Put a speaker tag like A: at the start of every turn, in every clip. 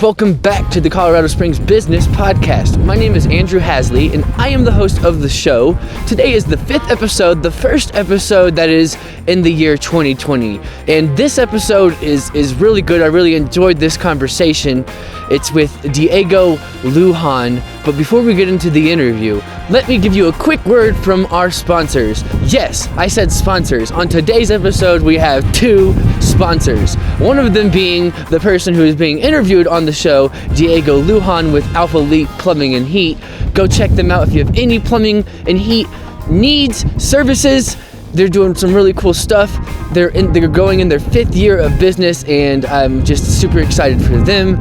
A: Welcome back to the Colorado Springs Business Podcast. My name is Andrew Hasley, and I am the host of the show. Today is the 5th episode, the first episode that is in the year 2020. And this episode is really good. I really enjoyed this conversation. It's with Diego Lujan. But before we get into the interview, let me give you a quick word from our sponsors. Yes, I said sponsors. On today's episode, we have two sponsors. One of them being the person who is being interviewed on the show, Diego Lujan with Alphalete Plumbing and Heat. Go check them out if you have any plumbing and heat needs, services. They're doing some really cool stuff. They're going in their 5th year of business, and I'm just super excited for them.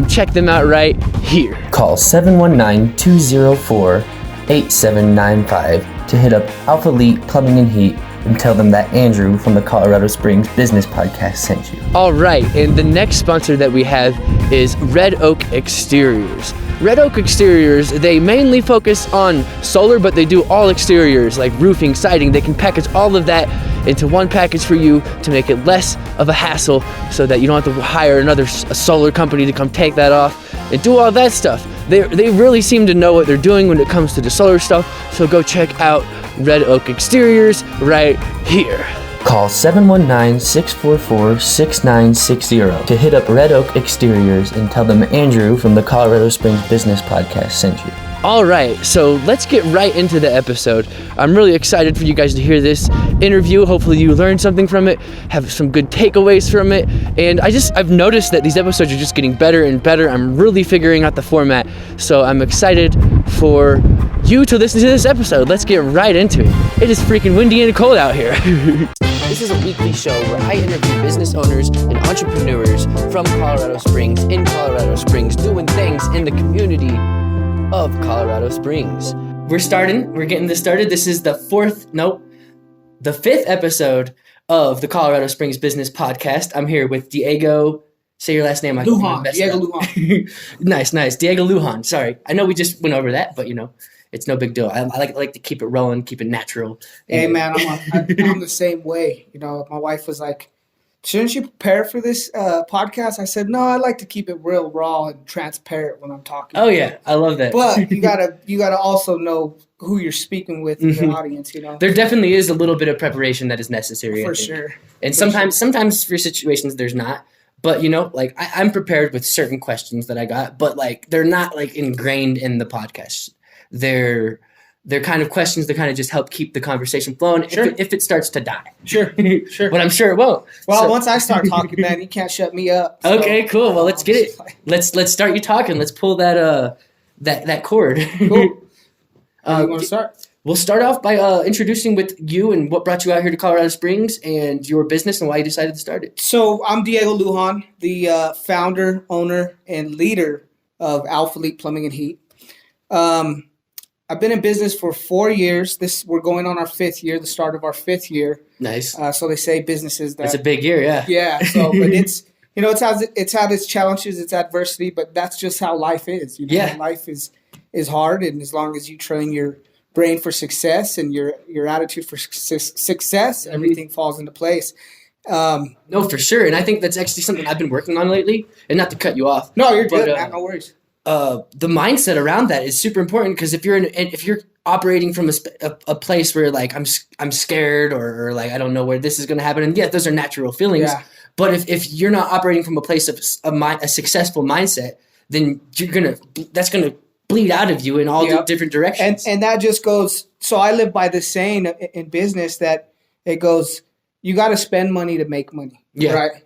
A: Check them out right here. Call 719-204-8795 to hit up Alphalete Plumbing and Heat and tell them that Andrew from the Colorado Springs Business Podcast sent you. All right, and the next sponsor that we have is Red Oak Exteriors. Red Oak Exteriors, they mainly focus on solar, but they do all exteriors like roofing, siding. They can package all of that into one package for you to make it less of a hassle so that you don't have to hire a solar company to come take that off and do all that stuff. They really seem to know what they're doing when it comes to the solar stuff, so go check out Red Oak Exteriors right here. Call 719-644-6960 to hit up Red Oak Exteriors and tell them Andrew from the Colorado Springs Business Podcast sent you. All right, so let's get right into the episode. I'm really excited for you guys to hear this interview. Hopefully you learned something from it, have some good takeaways from it. And I've noticed that these episodes are just getting better and better. I'm really figuring out the format. So I'm excited for you to listen to this episode. Let's get right into it. It is freaking windy and cold out here. This is a weekly show where I interview business owners and entrepreneurs from Colorado Springs, in Colorado Springs, doing things in the community of Colorado Springs. We're getting this started. This is the 5th episode of the Colorado Springs Business Podcast. I'm here with Diego. Say your last name.
B: Lujan. Diego Lujan.
A: Nice. Diego Lujan. Sorry. I know we just went over that, but it's no big deal. I like to keep it rolling, keep it natural.
B: Hey man, I'm the same way. My wife was like, "Shouldn't you prepare for this podcast?" I said, "No, I like to keep it real raw and transparent when I'm talking."
A: Oh yeah, I love that.
B: But you gotta also know who you're speaking with in the audience.
A: There definitely is a little bit of preparation that is necessary.
B: For sure.
A: And sometimes for situations there's not. But I'm prepared with certain questions that I got, but they're not ingrained in the podcast. They're kind of questions that kind of just help keep the conversation flowing.
B: Sure.
A: If it starts to die.
B: Sure.
A: But I'm sure it won't.
B: Well, once I start talking, man, you can't shut me up.
A: So. Okay, cool. Well, let's get it. Let's start you talking. Let's pull that cord.
B: Cool. How do you want to start?
A: We'll start off by introducing with you and what brought you out here to Colorado Springs and your business and why you decided to start it.
B: So I'm Diego Lujan, the founder, owner, and leader of Alphalete Plumbing and Heat. I've been in business for 4 years. We're going on our 5th year, the start of our 5th year.
A: Nice.
B: So they say businesses that...
A: It's a big year, yeah.
B: Yeah. So, but it's had its challenges, its adversity, but that's just how life is.
A: Yeah.
B: Life is hard, and as long as you train your brain for success and your attitude for success, everything falls into place.
A: No, for sure. And I think that's actually something I've been working on lately. And not to cut you off.
B: No, you're good, man. No worries.
A: The mindset around that is super important because if you're operating from a place where I'm scared or I don't know where this is going to happen, and yeah, those are natural feelings. Yeah. But if you're not operating from a place of a successful mindset, then that's gonna bleed out of you in all the different directions.
B: And that just goes. So I live by this saying in business that it goes, you got to spend money to make money.
A: Yeah.
B: Right.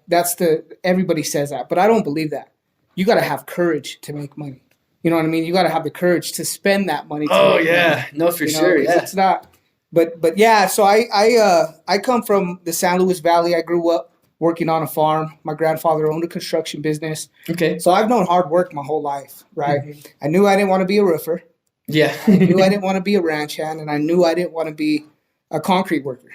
B: Everybody says that, but I don't believe that. You got to have courage to make money. You know what I mean? You got to have the courage to spend that money.
A: Money. No, for sure. Yeah.
B: It's not, but yeah. So I come from the San Luis Valley. I grew up working on a farm. My grandfather owned a construction business.
A: Okay.
B: So I've known hard work my whole life, right? Mm-hmm. I knew I didn't want to be a roofer.
A: Yeah.
B: I knew I didn't want to be a ranch hand, and I knew I didn't want to be a concrete worker.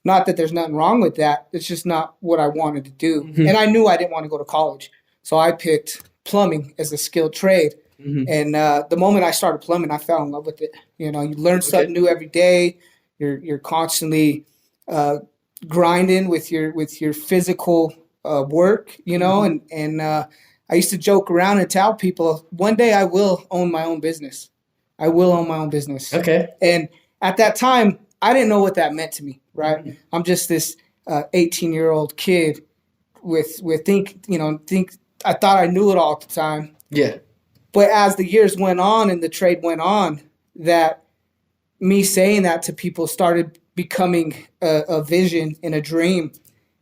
B: Not that there's nothing wrong with that. It's just not what I wanted to do. Mm-hmm. And I knew I didn't want to go to college. So I picked plumbing as a skilled trade. Mm-hmm. And the moment I started plumbing, I fell in love with it. You learn something new every day. You're constantly grinding with your physical work, mm-hmm. and I used to joke around and tell people, one day I will own my own business. I will own my own business.
A: Okay.
B: And at that time, I didn't know what that meant to me, right? Mm-hmm. I'm just this 18-year-old kid with I thought I knew it all at the time.
A: Yeah.
B: But as the years went on and the trade went on, that me saying that to people started becoming a vision and a dream.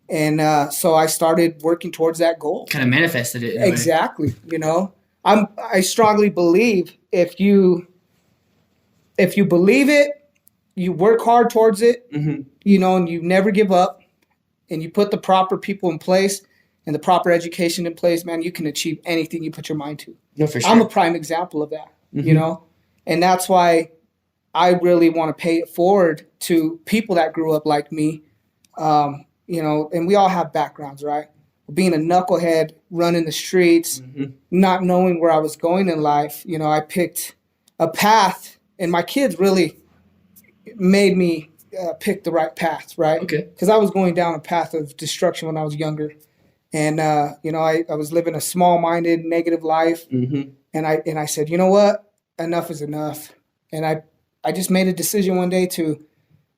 B: And so I started working towards that goal.
A: Kind of manifested it.
B: Exactly. I strongly believe if you believe it, you work hard towards it, and you never give up, and you put the proper people in place and the proper education in place, man, you can achieve anything you put your mind to.
A: No, for sure.
B: I'm a prime example of that, and that's why I really want to pay it forward to people that grew up like me, and we all have backgrounds, right? Being a knucklehead, running the streets, not knowing where I was going in life, I picked a path, and my kids really made me pick the right path, right?
A: Okay.
B: Because I was going down a path of destruction when I was younger. And, I was living a small-minded, negative life. And I said, you know what? Enough is enough. And I just made a decision one day to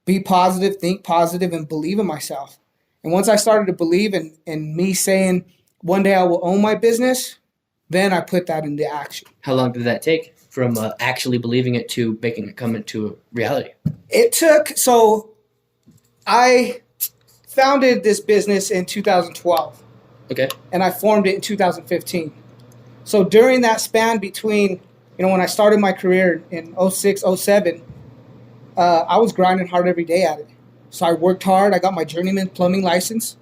B: be positive, think positive, and believe in myself. And once I started to believe in me saying, one day I will own my business, then I put that into action.
A: How long did that take from actually believing it to making it come into reality?
B: So I founded this business in 2012.
A: Okay.
B: And I formed it in 2015. So during that span between, when I started my career in 06, 07, I was grinding hard every day at it. So I worked hard. I got my journeyman plumbing license.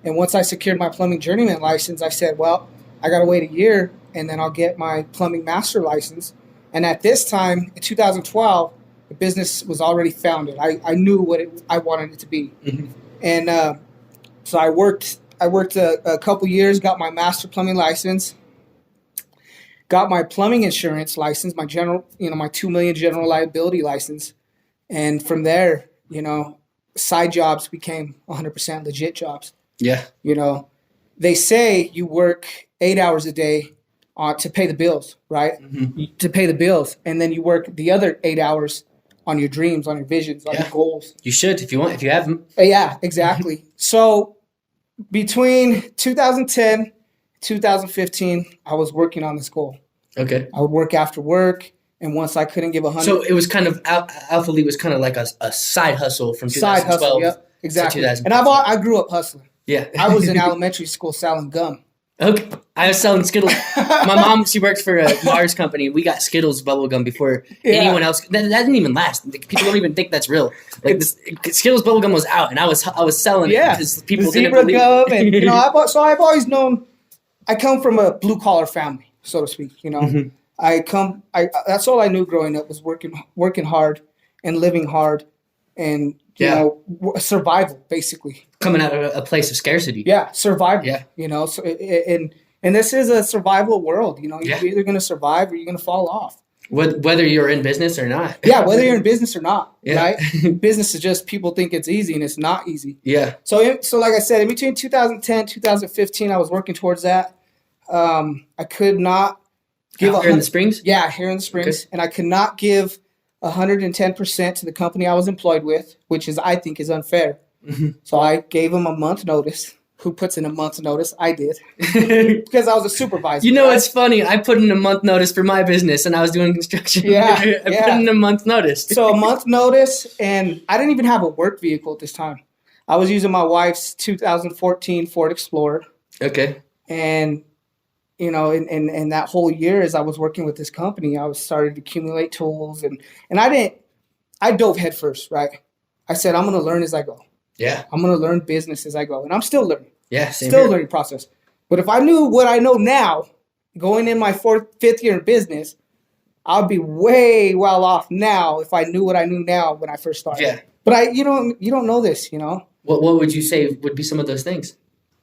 B: And once I secured my plumbing journeyman license, I said, well, I got to wait a year and then I'll get my plumbing master license. And at this time, in 2012, the business was already founded. I knew what I wanted it to be. And so I worked a couple years, got my master plumbing license, got my plumbing insurance license, my my 2 million general liability license. And from there, side jobs became 100% legit jobs.
A: Yeah.
B: They say you work 8 hours a day to pay the bills, right? To pay the bills. And then you work the other 8 hours on your dreams, on your visions, on your goals.
A: You should if you have them.
B: Yeah, exactly. So between 2010 and 2015, I was working on this goal.
A: Okay.
B: I would work after work. And once I couldn't give 100.
A: So it was kind of, Alphalete was kind of like a side hustle from 2012
B: yep, exactly.
A: to 2015.
B: And I grew up hustling.
A: Yeah.
B: I was in elementary school selling gum.
A: Okay. I was selling Skittles. My mom, she worked for a Mars company. We got Skittles bubblegum before anyone else. That didn't even last. People don't even think that's real. Like this, Skittles bubblegum was out, and I was selling it because people didn't believe
B: gum, and I've always known I come from a blue collar family, so to speak. That's all I knew growing up was working hard and living hard, and survival basically.
A: Coming out of a place of scarcity.
B: Yeah, survival.
A: Yeah.
B: So and this is a survival world. You're either going to survive or you're going to fall off.
A: Whether you're in business or not.
B: Yeah, whether you're in business or not. Yeah. Right. Business is just people think it's easy, and it's not easy.
A: Yeah.
B: So like I said, in between 2010, 2015, I was working towards that. I could not give
A: here in the Springs.
B: Yeah, here in the Springs, and I could not give 110% to the company I was employed with, which I think is unfair. So I gave them a month notice. Who puts in a month's notice? I did. Because I was a supervisor.
A: It's funny. I put in a month notice for my business, and I was doing construction. I put in a month notice.
B: So a month notice, and I didn't even have a work vehicle at this time. I was using my wife's 2014 Ford Explorer.
A: Okay.
B: And, in that whole year as I was working with this company, I started to accumulate tools, and I dove headfirst, right? I said, I'm going to learn as I go.
A: Yeah.
B: I'm going to learn business as I go. And I'm still learning.
A: Yeah, same
B: Still
A: here.
B: learning process. But if I knew what I know now, going in my fifth year in business, I'd be way well off now if I knew what I knew now when I first started.
A: Yeah.
B: But you don't know this, What
A: would you say would be some of those things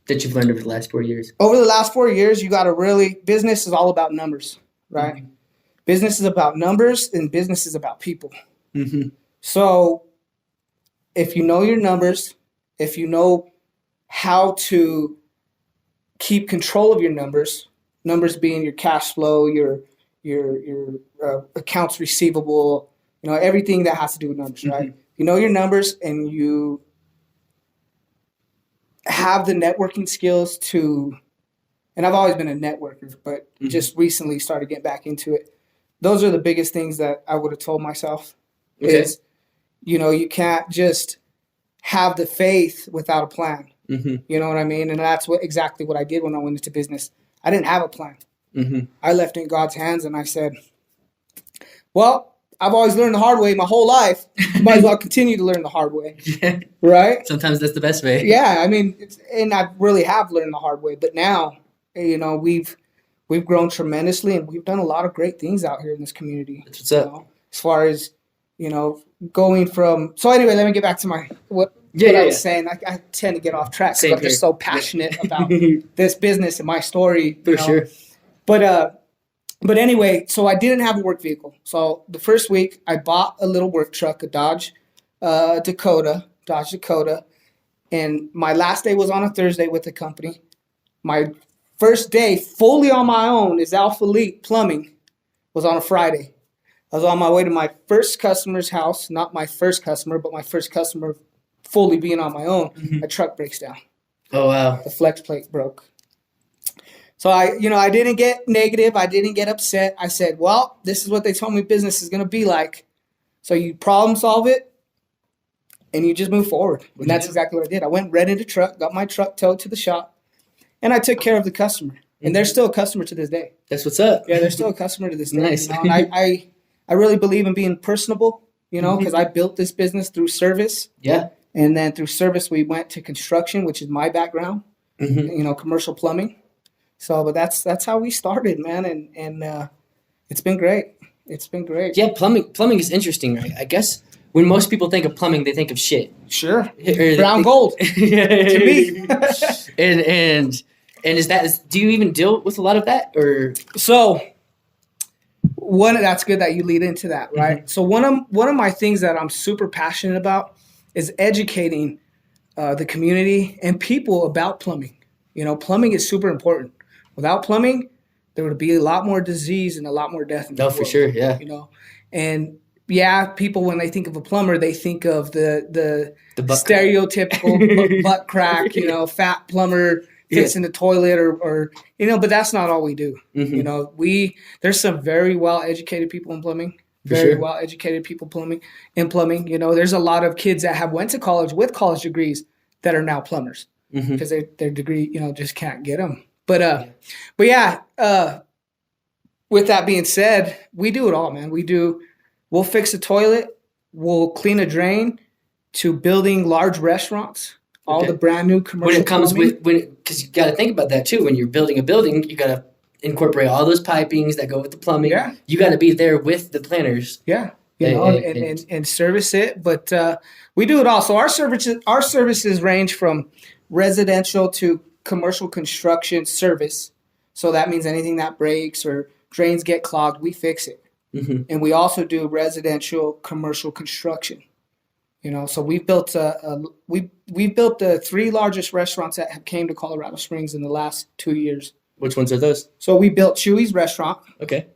A: that you've learned over the last 4 years?
B: Over the last 4 years, you got to business is all about numbers, right? Mm-hmm. Business is about numbers, and business is about people. So if you know your numbers, if you know how to keep control of your numbers, Numbers being your cash flow, your accounts receivable, everything that has to do with numbers, right?
A: Mm-hmm.
B: You know your numbers and you have the networking skills to, and I've always been a networker, but just recently started getting back into it. Those are the biggest things that I would have told myself is, you can't just have the faith without a plan.
A: Mm-hmm.
B: You know what I mean? And that's exactly what I did when I went into business. I didn't have a plan.
A: Mm-hmm.
B: I left it in God's hands and I said, well, I've always learned the hard way my whole life. Might as well continue to learn the hard way.
A: Yeah.
B: Right?
A: Sometimes that's the best way.
B: Yeah, I mean, and I really have learned the hard way. But now, we've grown tremendously and we've done a lot of great things out here in this community.
A: That's what's up.
B: As far as, going from. So anyway, let me get back to what I was saying. I tend to get off track because I'm just so passionate about this business and my story.
A: For sure.
B: But anyway, so I didn't have a work vehicle. So the first week I bought a little work truck, a Dodge Dakota. And my last day was on a Thursday with the company. My first day fully on my own is Alphalete Plumbing was on a Friday. I was on my way to my first customer's house, not my first customer, but my first customer fully being on my own.
A: Mm-hmm.
B: My truck breaks down.
A: Oh, wow.
B: The flex plate broke. So I didn't get negative. I didn't get upset. I said, well, this is what they told me business is going to be like. So you problem solve it and you just move forward. And that's exactly what I did. I went, rented a truck, got my truck towed to the shop, and I took care of the customer. And they're still a customer to this day.
A: That's what's up.
B: Yeah, they're still a customer to this day.
A: Nice.
B: And I really believe in being personable, because I built this business through service.
A: Yeah.
B: And then through service, we went to construction, which is my background, commercial plumbing. So, but that's how we started, man. And it's been great. It's been great.
A: Yeah, plumbing is interesting, right? I guess when most people think of plumbing, they think of shit.
B: Sure. Brown gold. To me.
A: and do you even deal with a lot of that, or?
B: So, that's good that you lead into that, right? Mm-hmm. So one of my things that I'm super passionate about is educating the community and people about plumbing. Plumbing is super important. Without plumbing, there would be a lot more disease and a lot more death in the world.
A: For sure, yeah.
B: And yeah, people, when they think of a plumber, they think of the stereotypical butt crack, fat plumber fits in the toilet or but that's not all we do. Mm-hmm. There's some very well-educated people in plumbing. Well-educated people in plumbing. There's a lot of kids that went to college with college degrees that are now plumbers because their degree, just can't get them. But with that being said, we do it all, man. We'll fix a toilet, we'll clean a drain, to building large restaurants, all the brand new commercial.
A: When it comes
B: plumbing.
A: because you got to think about that too. When you're building a building, you got to incorporate all those pipings that go with the plumbing.
B: Yeah.
A: You got to be there with the planners.
B: Yeah. And service it. But we do it all. So our services range from residential to commercial construction service. So that means anything that breaks or drains get clogged, we fix it. Mm-hmm. And we also do residential commercial construction. So we've built we've built the 3 largest restaurants that have came to Colorado Springs in the last 2 years.
A: Which ones are those?
B: So we built Chewy's restaurant.
A: Okay.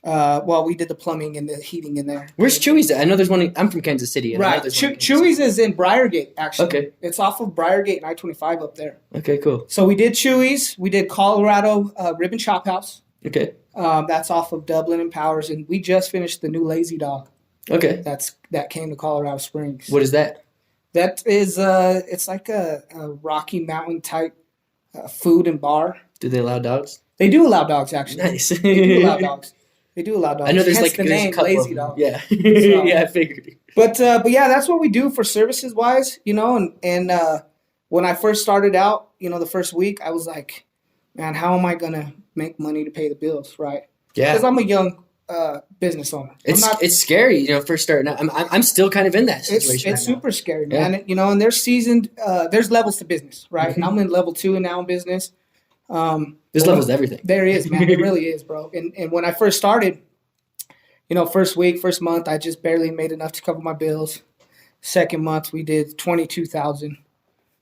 B: We did the plumbing and the heating in there.
A: Where's Chewy's at? I know there's one. I'm from Kansas City.
B: Right. Chewy's is in Briargate, actually.
A: Okay.
B: It's off of Briargate and I-25 up there.
A: Okay, cool.
B: So we did Chewy's. We did Colorado Rib and Chop House.
A: Okay.
B: That's off of Dublin and Powers, and we just finished the new Lazy Dog.
A: Okay.
B: That came to Colorado Springs.
A: What is that?
B: That is it's like a Rocky Mountain type food and bar.
A: Do they allow dogs?
B: They do allow dogs, actually.
A: Nice.
B: They do allow dogs. I know
A: there's
B: the name
A: a couple
B: Lazy
A: of
B: Dog.
A: Yeah.
B: So,
A: yeah, I figured.
B: But yeah, that's what we do for services wise, and when I first started out, the first week I was like, man, how am I gonna make money to pay the bills, right? Yeah. Because I'm a young business owner.
A: It's scary, first starting out. I'm still kind of in that situation.
B: It's super scary, man. Yeah. And there's there's levels to businst, right? Mm-hmm. And I'm in level 2 now in business.
A: There's levels to everything.
B: There is, man. It really is, bro. And when I first started, first week, first month, I just barely made enough to cover my bills. Second month, we did $22,000.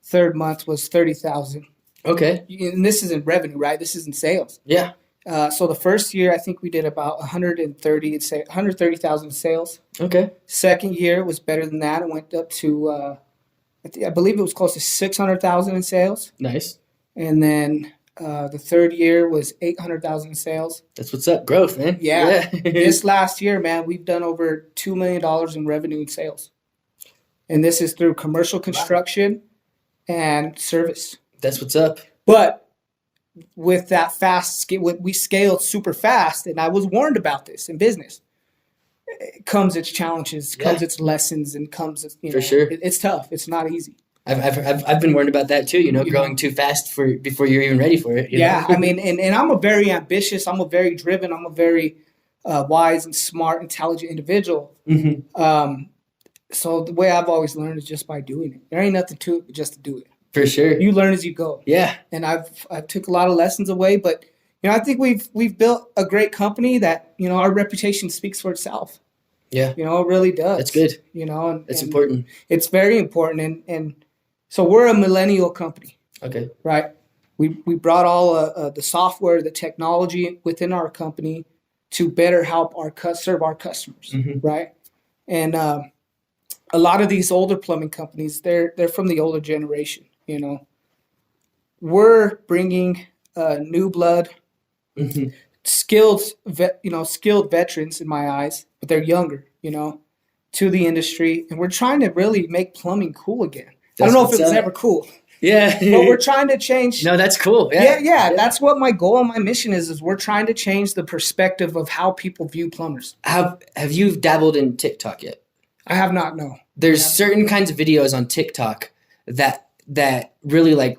B: Third month was $30,000.
A: Okay.
B: And this isn't revenue, right? This isn't sales.
A: Yeah.
B: So the first year, I think we did about 130,000 sales.
A: Okay.
B: Second year was better than that. It went up to, I believe it was close to 600,000 in sales.
A: Nice.
B: And then the third year was 800,000 in sales.
A: That's what's up. Growth, man.
B: Yeah. This last year, man, we've done over $2 million in revenue and sales. And this is through commercial construction and service.
A: That's what's up.
B: But with that we scaled super fast, and I was warned about this in business. It comes its challenges, comes its lessons, and comes its,
A: For sure.
B: It's tough. It's not easy.
A: I've been warned about that too. Growing too fast before you're even ready for it.
B: I mean, and I'm a very ambitious. I'm a very driven. I'm a very wise and smart, intelligent individual.
A: Mm-hmm.
B: So the way I've always learned is just by doing it. There ain't nothing to it but just to do it.
A: For sure.
B: You learn as you go.
A: Yeah.
B: And I took a lot of lessons away, but I think we've built a great company that, our reputation speaks for itself.
A: Yeah.
B: It really does.
A: That's good.
B: It's
A: important.
B: It's very important. And so we're a millennial company.
A: Okay.
B: Right? We brought all the software, the technology within our company to better help serve our customers. Mm-hmm. Right? And a lot of these older plumbing companies, they're from the older generation. We're bringing new blood,
A: mm-hmm.
B: skilled veterans in my eyes, but they're younger, to the industry, and we're trying to really make plumbing cool again. I don't know if it was ever cool.
A: Yeah,
B: but we're trying to change.
A: No, that's cool.
B: Yeah. That's what my goal and my mission is we're trying to change the perspective of how people view plumbers.
A: Have you dabbled in TikTok yet?
B: I have not. No.
A: There's certain kinds of videos on TikTok that really I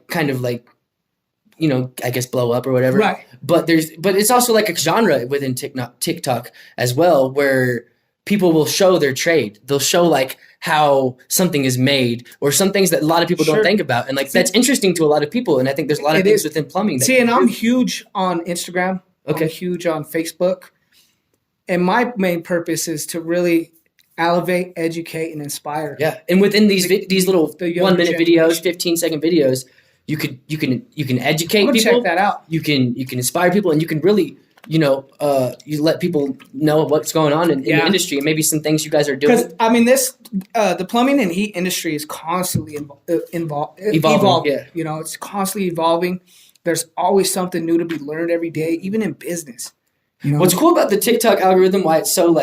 A: guess blow up or whatever.
B: Right.
A: But it's also like a genre within TikTok as well, where people will show their trade. They'll show like how something is made or some things that a lot of people don't think about. And that's interesting to a lot of people. And I think there's a lot of things within plumbing.
B: I'm huge on Instagram. Okay. I'm huge on Facebook. And my main purpose is to really elevate, educate, and inspire.
A: Yeah. And within these little 1 minute videos, 15-second videos, you can educate people.
B: Check that out.
A: You can inspire people, and you can really you let people know what's going on in the industry and maybe some things you guys are doing.
B: Because the plumbing and heat industry is constantly evolving. Yeah. It's constantly evolving. There's always something new to be learned every day, even in business.
A: What's cool about the TikTok algorithm, why it's so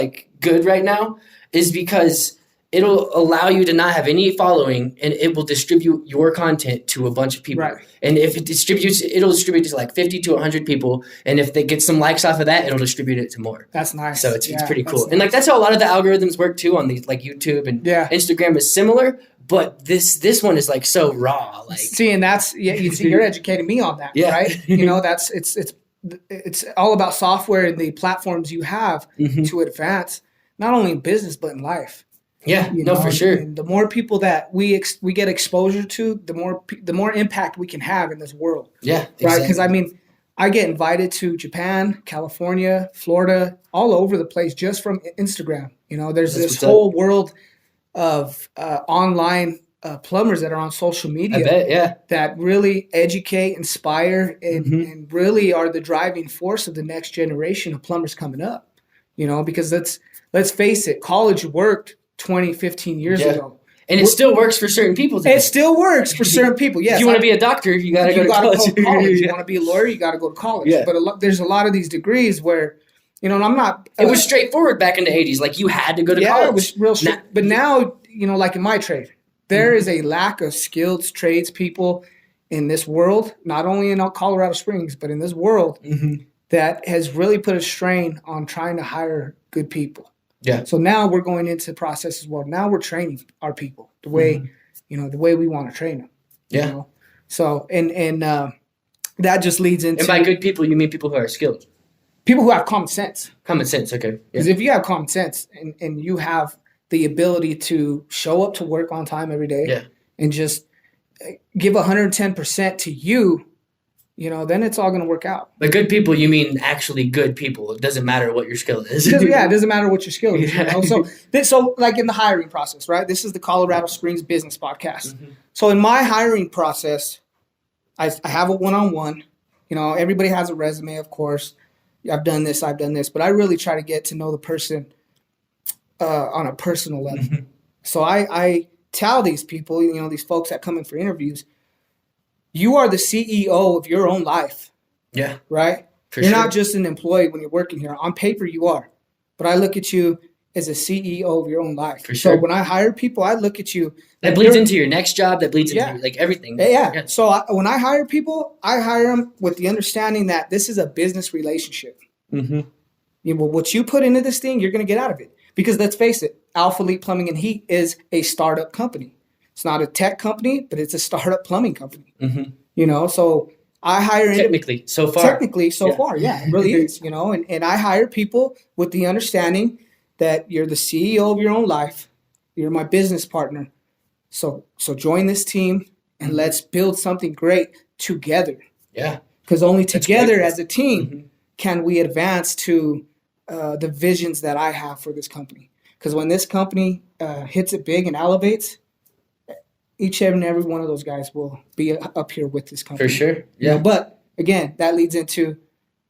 A: good right now, is because it'll allow you to not have any following, and it will distribute your content to a bunch of people. Right. And if it'll distribute to 50 to 100 people. And if they get some likes off of that, it'll distribute it to more.
B: That's nice.
A: So it's pretty cool. Nice. And that's how a lot of the algorithms work too on these YouTube and Instagram is similar. But this one is so raw.
B: And that's you're educating me on that, right? It's all about software and the platforms you have mm-hmm. to advance, not only in business but in life.
A: Yeah, for sure.
B: And the more people that we get exposure to, the more impact we can have in this world.
A: Yeah, exactly.
B: Right. Because I get invited to Japan, California, Florida, all over the place just from Instagram. There's this whole world of online plumbers that are on social media.
A: I bet,
B: that really educate, inspire, and really are the driving force of the next generation of plumbers coming up. Because let's face it, college worked 20, 15 years ago.
A: And it still works for certain people today.
B: It still works for certain people, yes.
A: If you want to be a doctor, you got to go to college.
B: You want to be a lawyer, you got to go to college. Yeah. But there's a lot of these degrees where, and I'm not...
A: it was straightforward back in the 80s. You had to go to college.
B: Yeah, it was real straight. But now, in my trade, there is a lack of skilled tradespeople in this world, not only in Colorado Springs, but in this world, that has really put a strain on trying to hire good people.
A: Yeah.
B: So now we're going into the process as well. Now we're training our people the way, the way we want to train them.
A: Yeah.
B: So and that just leads into.
A: And by good people, you mean people who are skilled.
B: People who have common sense.
A: Common sense, okay.
B: Because if you have common sense and you have the ability to show up to work on time every day, and just give 110% to you. Then it's all going to work out.
A: By good people, you mean actually good people. It doesn't matter what your skill is.
B: It doesn't matter what your skill is. So in the hiring process, right? This is the Colorado Springs Business Podcast. Mm-hmm. So in my hiring process, I have a one-on-one. Everybody has a resume, of course. I've done this, but I really try to get to know the person on a personal level.
A: Mm-hmm.
B: So I tell these people, these folks that come in for interviews, you are the CEO of your own life.
A: Yeah.
B: Right? You're not just an employee when you're working here. On paper, you are. But I look at you as a CEO of your own life.
A: For sure.
B: So when I hire people, I look at you.
A: That bleeds into your next job. That bleeds into like everything.
B: Yeah. So when I hire people, I hire them with the understanding that this is a business relationship.
A: Mm-hmm.
B: What you put into this thing, you're going to get out of it. Because let's face it, Alphalete Plumbing and Heat is a startup company. It's not a tech company, but it's a startup plumbing company.
A: Mm-hmm.
B: So I hire
A: technically so far,
B: yeah, it really is. And I hire people with the understanding that you're the CEO of your own life. You're my business partner. So join this team and let's build something great together.
A: Yeah.
B: Because only together as a team can we advance to the visions that I have for this company. Because when this company hits it big and elevates, each and every one of those guys will be up here with this company.
A: For sure. Yeah.
B: But again, that leads into,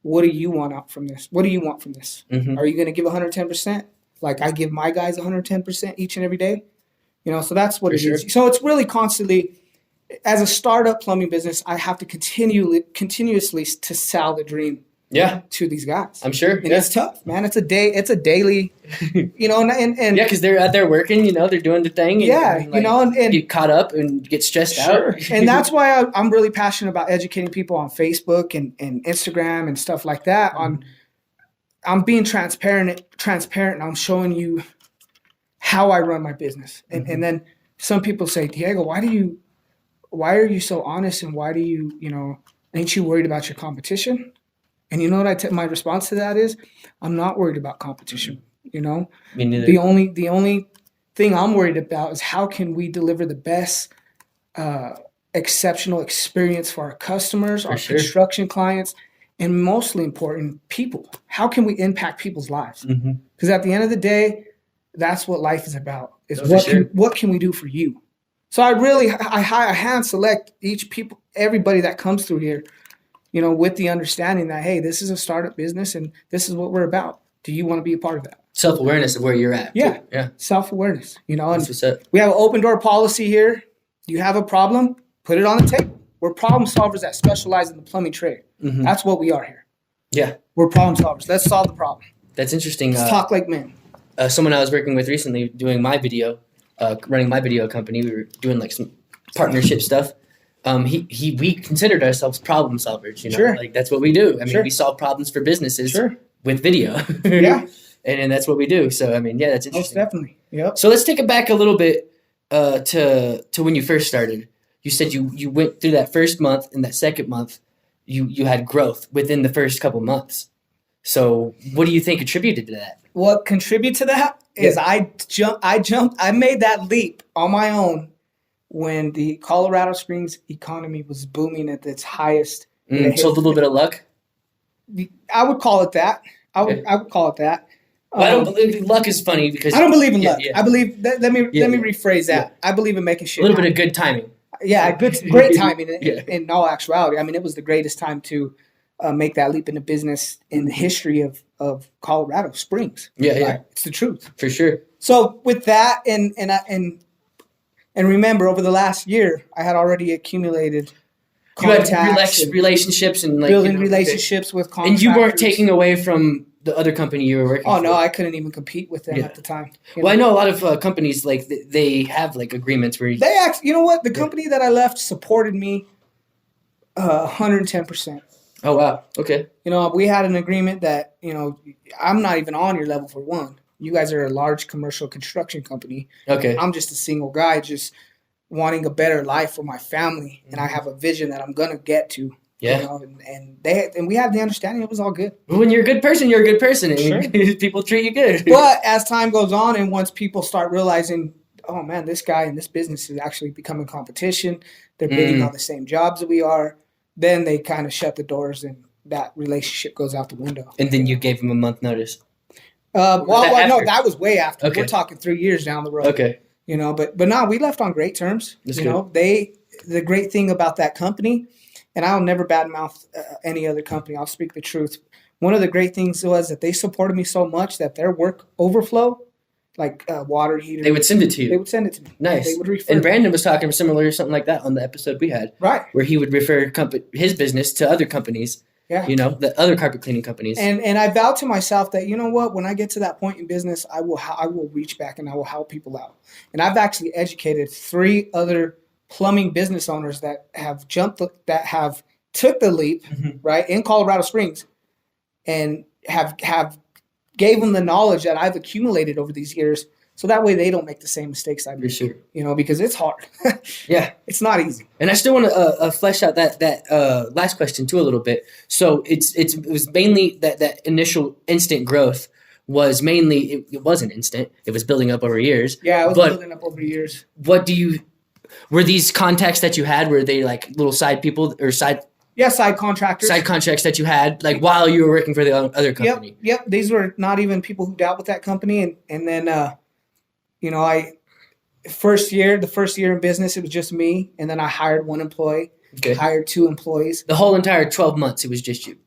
B: what do you want out from this? What do you want from this?
A: Mm-hmm.
B: Are you going to give 110%? Like I give my guys 110% each and every day? So that's what it is. So it's really constantly, as a startup plumbing business, I have to continuously to sell the dream.
A: Yeah.
B: To these guys.
A: I'm sure.
B: And it's tough, man. It's a daily, and
A: yeah, because they're out there working, they're doing the thing. And get caught up and get stressed out.
B: And that's why I'm really passionate about educating people on Facebook and Instagram and stuff like that. I'm being transparent and I'm showing you how I run my business. And then some people say, Diego, why are you so honest? And why do you, ain't you worried about your competition? And you know what my response to that is? I'm not worried about competition. Me
A: neither.
B: The only thing I'm worried about is how can we deliver the best exceptional experience for our customers, our construction clients, and mostly important, people. How can we impact people's lives? Because at the end of the day, that's what life is about. Is what can we do for you? So I hand select everybody that comes through here, with the understanding that, hey, this is a startup business and this is what we're about. Do you want to be a part of that?
A: Self-awareness of where you're at.
B: Yeah. Yeah. Self-awareness, and
A: what's up.
B: We have an open door policy here. You have a problem, put it on the table. We're problem solvers that specialize in the plumbing trade.
A: Mm-hmm.
B: That's what we are here.
A: Yeah.
B: We're problem solvers. Let's solve the problem.
A: That's interesting.
B: Let's talk like men.
A: Someone I was working with recently doing my video, running my video company, we were doing like some partnership stuff. We considered ourselves problem solvers,
B: Sure.
A: Like that's what we do. I mean, we solve problems for businesses with video.
B: Yeah.
A: and that's what we do. So, I mean, yeah, that's interesting.
B: Most definitely. Yep.
A: So let's take it back a little bit to when you first started. You said you went through that first month, and that second month, you had growth within the first couple months. So what do you think contributed to that?
B: What contributed to that is I made that leap on my own when the Colorado Springs economy was booming at its highest.
A: So a little bit of luck?
B: I would call it that. I would call it that.
A: Well, I don't believe luck is funny because
B: I don't believe in luck. Yeah. I believe let me rephrase that. Yeah. I believe in making shit.
A: A little bit of good timing.
B: Yeah, great timing. In all actuality, I mean, it was the greatest time to make that leap into business in the history of Colorado Springs.
A: Yeah, yeah,
B: it's the truth
A: for sure.
B: So with that, and remember, over the last year, I had already accumulated contacts,
A: relationships, and
B: building relationships with contractors.
A: And you weren't taking away from the other company you were working for.
B: Oh, no, I couldn't even compete with them at the time.
A: I know a lot of companies, like, they have, like, agreements where
B: you know what? The company that I left supported me 110%.
A: Oh, wow. Okay.
B: We had an agreement that, I'm not even on your level for one. You guys are a large commercial construction company.
A: Okay.
B: I'm just a single guy just wanting a better life for my family, and I have a vision that I'm going to get to.
A: Yeah.
B: And we had the understanding it was all good.
A: Well, when you're a good person, you're a good person.
B: Sure.
A: People treat you good.
B: But as time goes on and once people start realizing, oh, man, this guy in this business is actually becoming competition, they're bidding on the same jobs that we are, then they kind of shut the doors and that relationship goes out the window. And
A: then you gave them a month notice?
B: No, that was way after. Okay. We're talking 3 years down the road.
A: Okay.
B: But no, we left on great terms.
A: That's
B: good. The great thing about that company, and I'll never badmouth any other company. I'll speak the truth. one of the great things was that they supported me so much that their work overflow, like water heaters.
A: They would send it to you.
B: They would send it to me.
A: Nice.
B: They would refer.
A: And Brandon was talking similar or something like that on the episode we had.
B: Right.
A: Where he would refer his business to other companies.
B: Yeah.
A: You know, the other carpet cleaning companies.
B: And I vowed to myself that, you know what, when I get to that point in business, I will reach back and I will help people out. And I've actually educated 3 other plumbing business owners that have took the leap, right, in Colorado Springs, and have gave them the knowledge that I've accumulated over these years, so that way they don't make the same mistakes I made.
A: Sure.
B: You know, because it's hard.
A: Yeah,
B: it's not easy.
A: And I still want to flesh out that last question too a little bit. So it was mainly that initial instant growth was mainly it wasn't instant. It was building up over years.
B: Yeah, it was building up over years.
A: Were these contacts that you had, were they like little side people or side?
B: Yeah, side contractors.
A: Side contracts that you had, like while you were working for the other company.
B: Yep. These were not even people who dealt with that company. And then, you know, the first year in business, it was just me. And then I hired 1 employee, hired 2 employees.
A: The whole entire 12 months, it was just you?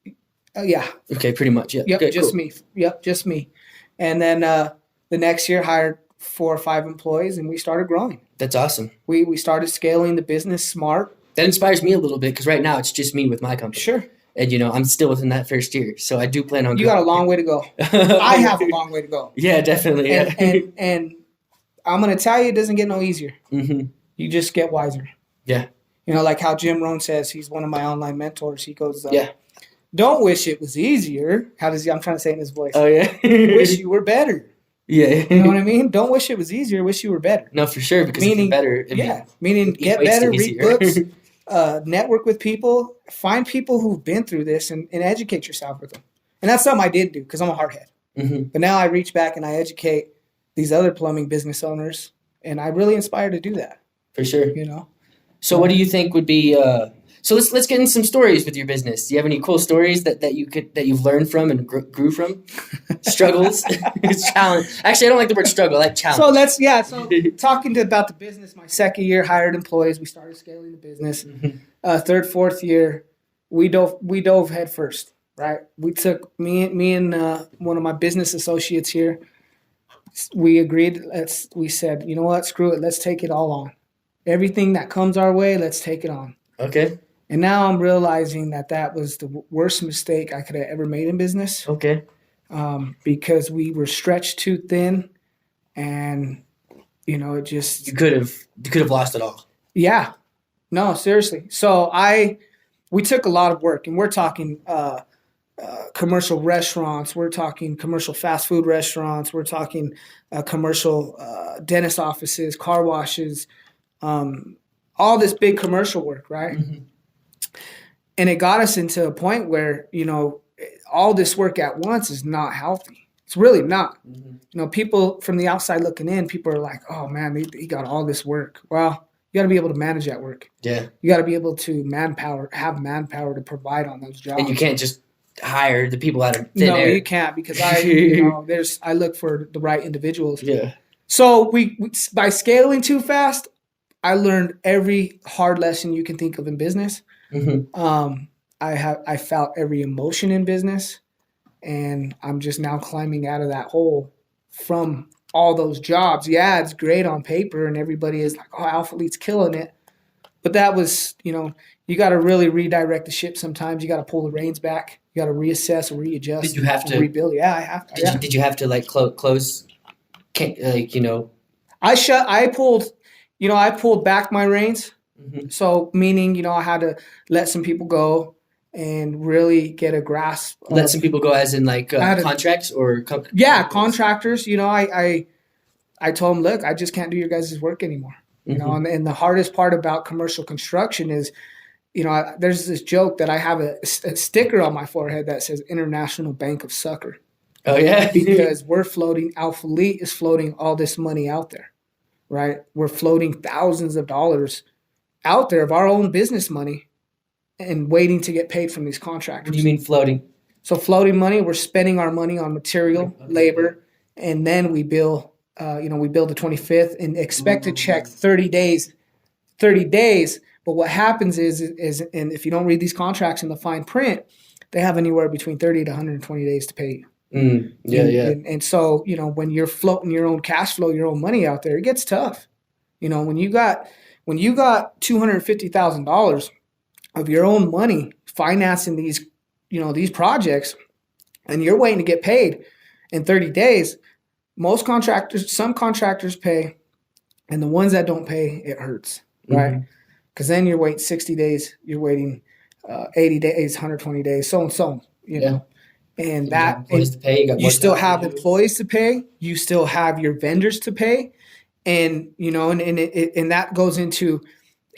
B: Yeah.
A: Okay, pretty much, yeah.
B: Yep,
A: okay,
B: just
A: cool.
B: me. Yep, just me. And then the next year, hired 4 or 5 employees, and we started growing.
A: That's awesome.
B: We started scaling the business smart.
A: That inspires me a little bit because right now it's just me with my company.
B: Sure.
A: And, you know, I'm still within that first year. So I do plan on
B: You got a long way to go. I have a long way to go.
A: Yeah, definitely. Yeah.
B: And I'm going to tell you, it doesn't get no easier.
A: Mm-hmm.
B: You just get wiser.
A: Yeah.
B: You know, like how Jim Rohn says, he's one of my online mentors. He goes,
A: yeah.
B: Don't wish it was easier. I'm trying to say it in his voice.
A: Oh, yeah.
B: Wish you were better.
A: Yeah.
B: You know what I mean? Don't wish it was easier. Wish you were better.
A: No, for sure. Because meaning, if you're better.
B: Meaning get better, read books. Network with people, find people who've been through this and educate yourself with them. And that's something I did do because I'm a hardhead. Mm-hmm. But now I reach back and I educate these other plumbing business owners, and I really inspire to do that.
A: For sure.
B: You know?
A: So what do you think would be so let's get in some stories with your business. Do you have any cool stories that you've learned from and grew from? Struggles? Challenge. Actually, I don't like the word struggle. I like challenge.
B: So talking about the business, my second year, hired employees. We started scaling the business. Mm-hmm. Third, fourth year, we dove head first, right? We took me and one of my business associates here. We agreed. We said, you know what? Screw it. Let's take it all on. Everything that comes our way, let's take it on.
A: Okay.
B: And now I'm realizing that was the worst mistake I could have ever made in business.
A: Okay.
B: Because we were stretched too thin, and you know, it just
A: you could have lost it all.
B: Yeah. No, seriously. So we took a lot of work, and we're talking commercial restaurants, we're talking commercial fast food restaurants, we're talking commercial dentist offices, car washes, all this big commercial work, right? Mm-hmm. And it got us into a point where, you know, all this work at once is not healthy. It's really not. Mm-hmm. You know, people from the outside looking in, people are like, oh, man, he got all this work. Well, you got to be able to manage that work. Yeah. You got to be able to have manpower to provide on those jobs.
A: And you can't just hire the people out of thin air.
B: No, you can't, because I look for the right individuals. Yeah. So we by scaling too fast, I learned every hard lesson you can think of in business. Mm-hmm. I felt every emotion in business, and I'm just now climbing out of that hole from all those jobs. Yeah, it's great on paper, and everybody is like, "Oh, Alphalete's killing it," but that was, you know, you got to really redirect the ship. Sometimes you got to pull the reins back. You got to reassess or readjust.
A: Did you have to
B: rebuild? Yeah, I have to.
A: Did you have to like close? Like, you know,
B: I pulled back my reins. Mm-hmm. So meaning, you know, I had to let some people go and really get a grasp.
A: Let some people go as in like contracts or companies?
B: Yeah, contractors. You know, I told them, look, I just can't do your guys' work anymore. You know, and the hardest part about commercial construction is, you know, there's this joke that I have a sticker on my forehead that says International Bank of Sucker.
A: Oh, yeah?
B: Because Alphalete is floating all this money out there, right? We're floating thousands of dollars out there of our own business money and waiting to get paid from these contractors.
A: What do you mean floating?
B: So floating money, we're spending our money on material, labor, and then we bill the 25th and expect to check 30 days. But what happens is, and if you don't read these contracts in the fine print, they have anywhere between 30 to 120 days to pay you. And so, you know, when you're floating your own cash flow, your own money out there, it gets tough. You know, when you got $250,000 of your own money financing these, you know, these projects, and you're waiting to get paid in 30 days, some contractors pay, and the ones that don't pay, it hurts, right? Because then you're waiting 60 days, you're waiting 80 days, 120 days, so and so, you know. And that you still have employees to pay, you still have your vendors to pay, and you know, and that goes into,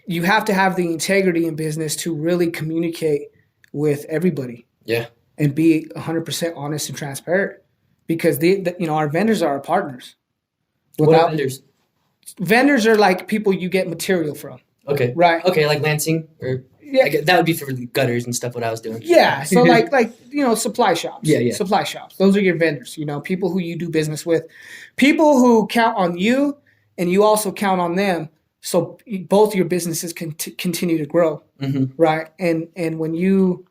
B: you have to have the integrity in business to really communicate with everybody. Yeah. And be 100% honest and transparent, because you know, our vendors are our partners.
A: What are vendors?
B: Vendors are like people you get material from.
A: Okay.
B: Right.
A: Okay, like Lansing, or that would be for gutters and stuff. What I was doing.
B: Yeah. So like you know, supply shops.
A: Yeah.
B: Supply shops. Those are your vendors. You know, people who you do business with, people who count on you, and you also count on them. So both your businesses can continue to grow. Right. And when you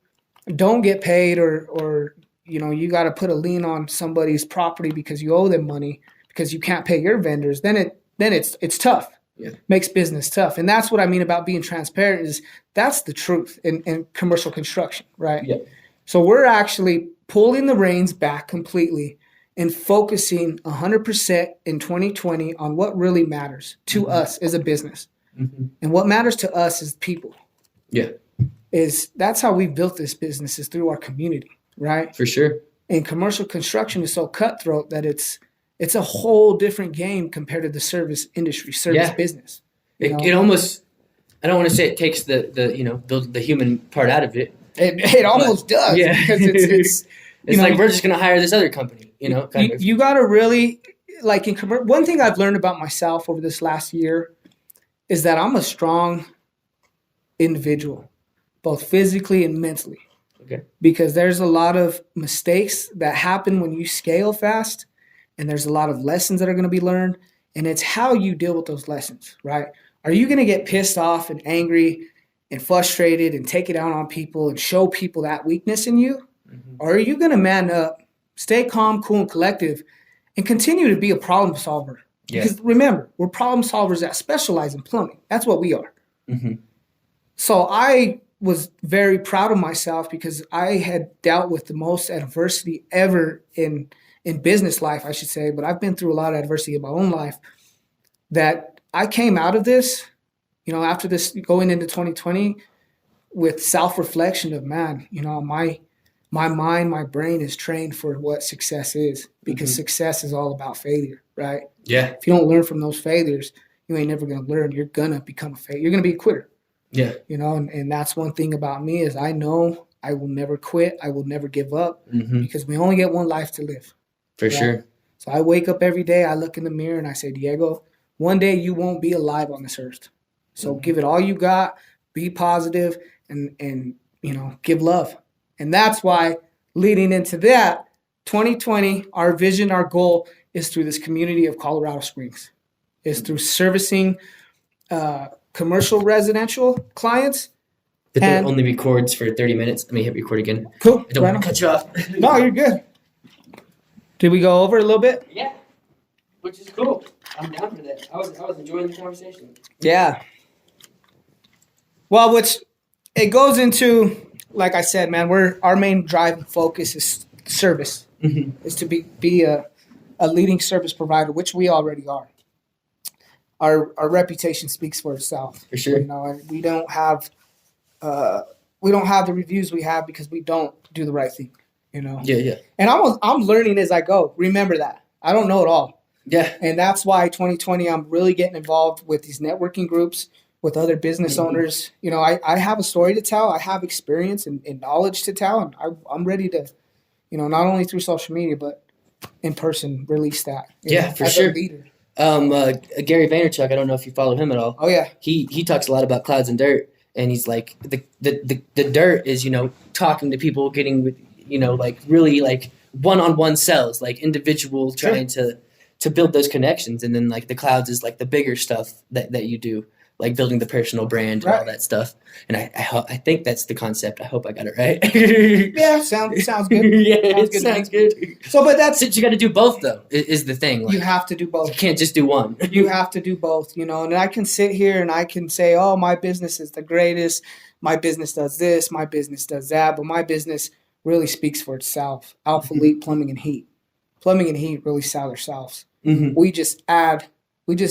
B: don't get paid, or you know, you got to put a lien on somebody's property because you owe them money because you can't pay your vendors, then it's tough. Yeah. Makes business tough. And that's what I mean about being transparent, is that's the truth in commercial construction, right? Yeah. So we're actually pulling the reins back completely and focusing 100% in 2020 on what really matters to us as a business. And what matters to us is people. Yeah. That's how we built this business, is through our community, right? For sure. And commercial construction is so cutthroat that it's a whole different game compared to the service industry, business.
A: It almost, I don't want to say it takes the you know, the human part out of it.
B: It almost does. Yeah. Because it's
A: it's like, we're just going to hire this other company, you know?
B: You got to really, like, one thing I've learned about myself over this last year is that I'm a strong individual, both physically and mentally. Okay. Because there's a lot of mistakes that happen when you scale fast, and there's a lot of lessons that are going to be learned, and it's how you deal with those lessons, right? Are you going to get pissed off and angry and frustrated and take it out on people and show people that weakness in you? Or are you going to man up, stay calm, cool, and collective, and continue to be a problem solver? Yeah. Because remember, we're problem solvers that specialize in plumbing. That's what we are. So I was very proud of myself, because I had dealt with the most adversity ever in business life, I should say, but I've been through a lot of adversity in my own life, that I came out of this, you know, after this, going into 2020, with self-reflection of, man, you know, my mind, my brain is trained for what success is, because success is all about failure, right? Yeah. If you don't learn from those failures, you ain't never going to learn. You're going to become a failure. You're going to be a quitter. Yeah. You know, and that's one thing about me, is I know I will never quit. I will never give up, because we only get one life to live. For sure. So I wake up every day, I look in the mirror, and I say, Diego, one day you won't be alive on this earth. So give it all you got, be positive, and you know, give love. And that's why, leading into that, 2020, our vision, our goal is through this community of Colorado Springs, is through servicing commercial residential clients.
A: The thing only records for 30 minutes. Let me hit record again.
B: Cool.
A: I don't want to cut you off.
B: No, you're good. Did we go over a little bit?
A: Yeah, which is cool. I'm down for that. I was enjoying the conversation.
B: Yeah. Well, it goes into, like I said, man, our main drive and focus is service. Is to be a leading service provider, which we already are. Our reputation speaks for itself. For sure. You know, and we don't have the reviews we have because we don't do the right thing. You know. Yeah, yeah. And I'm learning as I go. Remember that. I don't know it all. Yeah. And that's why 2020, I'm really getting involved with these networking groups, with other business owners. You know, I have a story to tell. I have experience and knowledge to tell, and I'm ready to, you know, not only through social media but in person, release that.
A: Yeah, for sure. Leader. Gary Vaynerchuk, I don't know if you follow him at all. Oh yeah. He talks a lot about clouds and dirt, and he's like the dirt is, you know, talking to people, getting with, you know, like really like one-on-one sales, like individual trying to build those connections, and then like the clouds is like the bigger stuff that you do. like building the personal brand and all that stuff. And I think that's the concept. I hope I got it right.
B: Yeah, sounds good.
A: Yeah, it sounds good.
B: So, but that's
A: since you got to do both though is the thing. Like,
B: you have to do both.
A: You can't just do one.
B: You have to do both, you know. And I can sit here and I can say, "Oh, my business is the greatest. My business does this. My business does that." But my business really speaks for itself. Alphalete Plumbing and Heat. Plumbing and Heat really sell themselves. We just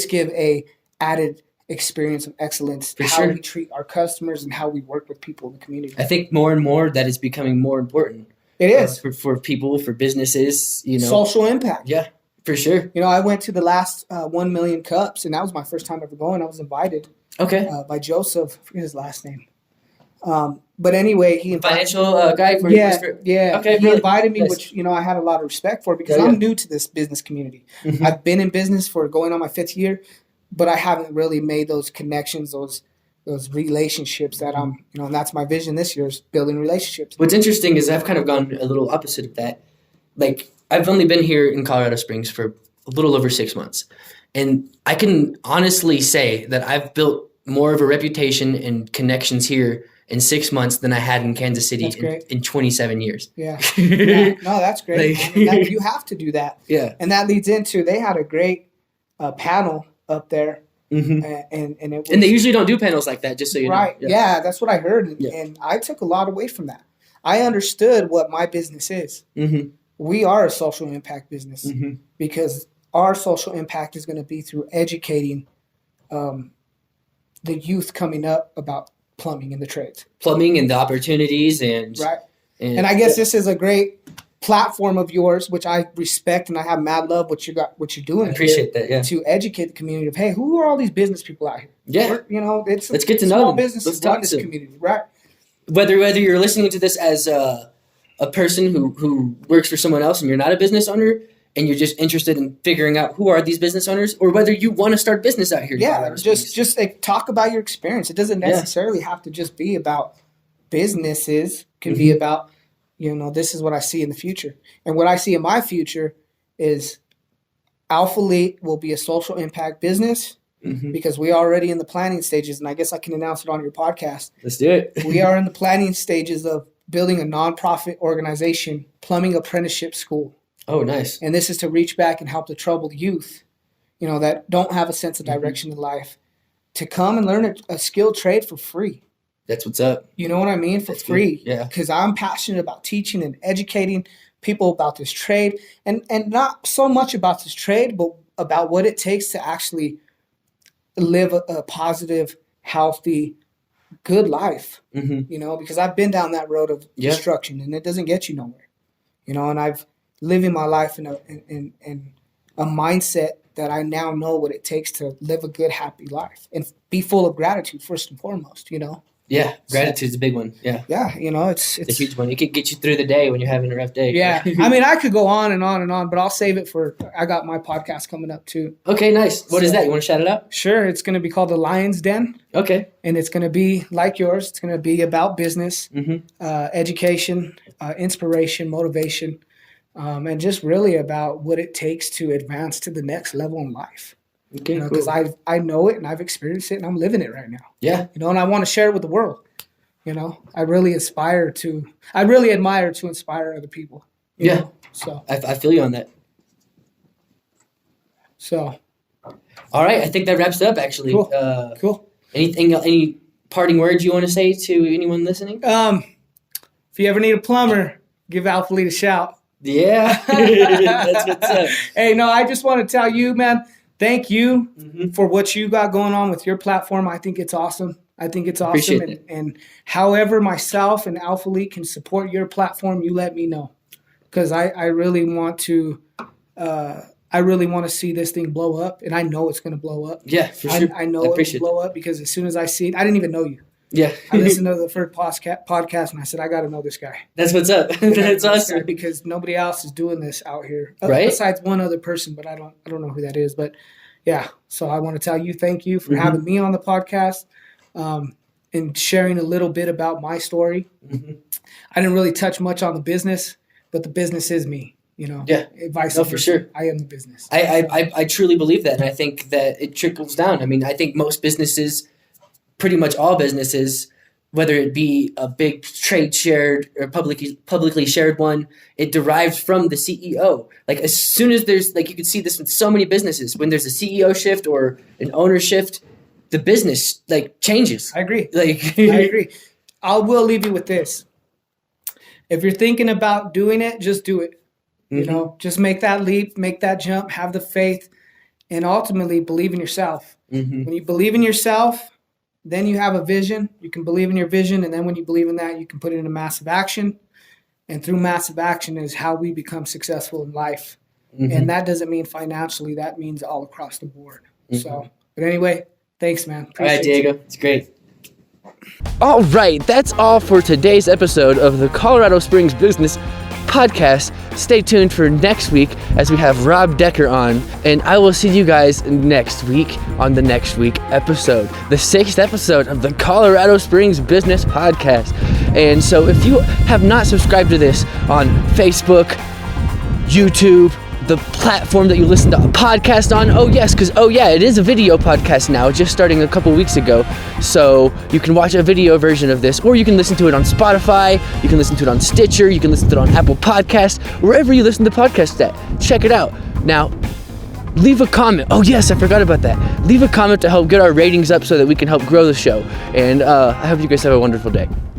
B: give a added experience of excellence to how we treat our customers and how we work with people in the community.
A: I think more and more that is becoming more important.
B: It is.
A: For people, for businesses, you know.
B: Social impact.
A: Yeah, for sure.
B: You know, I went to the last 1 million cups, and that was my first time ever going. I was invited by Joseph. I forget his last name. But anyway, he invited
A: financial guy for
B: Okay, he invited me, which, you know, I had a lot of respect for because I'm new to this business community. I've been in business for going on my 5th year, but I haven't really made those connections, those relationships that I'm, you know, and that's my vision this year is building relationships.
A: What's interesting is I've kind of gone a little opposite of that. Like, I've only been here in Colorado Springs for a little over 6 months. And I can honestly say that I've built more of a reputation and connections here in 6 months than I had in Kansas City in 27 years.
B: Yeah. No, that's great. Like, you have to do that.
A: Yeah.
B: And that leads into, they had a great panel up there. And it was,
A: and they usually don't do panels like that, just so you know.
B: Right. Yeah, that's what I heard. And I took a lot away from that. I understood what my business is. We are a social impact business because our social impact is going to be through educating the youth coming up about plumbing and the trades. Plumbing and
A: the opportunities and
B: And I guess this is a great platform of yours, which I respect and I have mad love what you're doing.
A: I appreciate that, yeah.
B: To educate the community of, hey, who are all these business people out here?
A: Yeah.
B: You know, it's
A: let's get to
B: know
A: them.
B: Small businesses run this community, right?
A: Whether you're listening to this as a person who works for someone else and you're not a business owner and you're just interested in figuring out who are these business owners, or whether you want to start business out here.
B: Yeah, just like, talk about your experience. It doesn't necessarily have to just be about businesses. It can be about, you know, this is what I see in the future. And what I see in my future is Alphalete will be a social impact business because we are already in the planning stages. And I guess I can announce it on your podcast.
A: Let's do it.
B: We are in the planning stages of building a nonprofit organization, plumbing apprenticeship school.
A: Oh, nice.
B: And this is to reach back and help the troubled youth, you know, that don't have a sense of direction in life, to come and learn a skilled trade for free.
A: That's what's up.
B: You know what I mean? For free.
A: Good. Yeah.
B: Because I'm passionate about teaching and educating people about this trade, and not so much about this trade, but about what it takes to actually live a positive, healthy, good life. You know, because I've been down that road of destruction, and it doesn't get you nowhere. You know, and I've living my life in a mindset that I now know what it takes to live a good, happy life and be full of gratitude first and foremost, you know?
A: Yeah, gratitude's a big one. Yeah.
B: Yeah, you know, it's
A: a huge one. It could get you through the day when you're having a rough day.
B: Yeah. I mean, I could go on and on and on, but I'll save it for, I got my podcast coming up too.
A: Okay, nice. What is that? You want to shout it out?
B: Sure. It's going to be called The Lion's Den.
A: Okay.
B: And it's going to be like yours. It's going to be about business, education, inspiration, motivation, and just really about what it takes to advance to the next level in life.
A: Okay,
B: because I know it and I've experienced it and I'm living it right now.
A: Yeah.
B: You know, and I want to share it with the world. You know, I really admire to inspire other people. You know? So
A: I feel you on that.
B: So.
A: All right. I think that wraps it up actually.
B: Cool. Cool.
A: Any parting words you want to say to anyone listening?
B: If you ever need a plumber, give Alphalete a shout.
A: Yeah. That's what's up.
B: Hey, no, I just want to tell you, man, thank you for what you got going on with your platform. I think it's awesome. And however myself and Alphalete can support your platform, you let me know. Because I really want to see this thing blow up, and I know it's going to blow up.
A: Yeah, for sure.
B: I know it'll blow up because as soon as I see it, I didn't even know you.
A: Yeah.
B: I listened to the first podcast and I said, I got to know this guy.
A: That's what's up. That's awesome.
B: Because nobody else is doing this out here.
A: Right.
B: Besides one other person, but I don't know who that is. But yeah, so I want to tell you, thank you for having me on the podcast and sharing a little bit about my story. I didn't really touch much on the business, but the business is me. You know, advice.
A: No, for sure.
B: I am the business.
A: I truly believe that. And I think that it trickles down. I mean, I think most businesses pretty much all businesses, whether it be a big trade shared or publicly shared one, it derives from the CEO. Like as soon as there's, like you can see this with so many businesses, when there's a CEO shift or an owner shift, the business like changes.
B: I agree.
A: Like
B: I agree. I will leave you with this. If you're thinking about doing it, just do it. You know, just make that leap, make that jump, have the faith, and ultimately believe in yourself. When you believe in yourself, then you have a vision. You can believe in your vision, and then when you believe in that, you can put it into massive action. And through massive action is how we become successful in life. And that doesn't mean financially. That means all across the board. So, but anyway, thanks, man.
A: All right,
B: Appreciate
A: Diego. It's great. All right, that's all for today's episode of the Colorado Springs Business Podcast. Stay tuned for next week as we have Rob Decker on, and I will see you guys next week on the next week episode, the 6th episode of the Colorado Springs Business Podcast. And so if you have not subscribed to this on Facebook, YouTube, the platform that you listen to a podcast on, it is a video podcast now, just starting a couple weeks ago. So you can watch a video version of this, or you can listen to it on Spotify, you can listen to it on Stitcher, you can listen to it on Apple Podcasts, wherever you listen to podcasts at. Check it out. Now, leave a comment. Oh yes, I forgot about that. Leave a comment to help get our ratings up so that we can help grow the show. And I hope you guys have a wonderful day.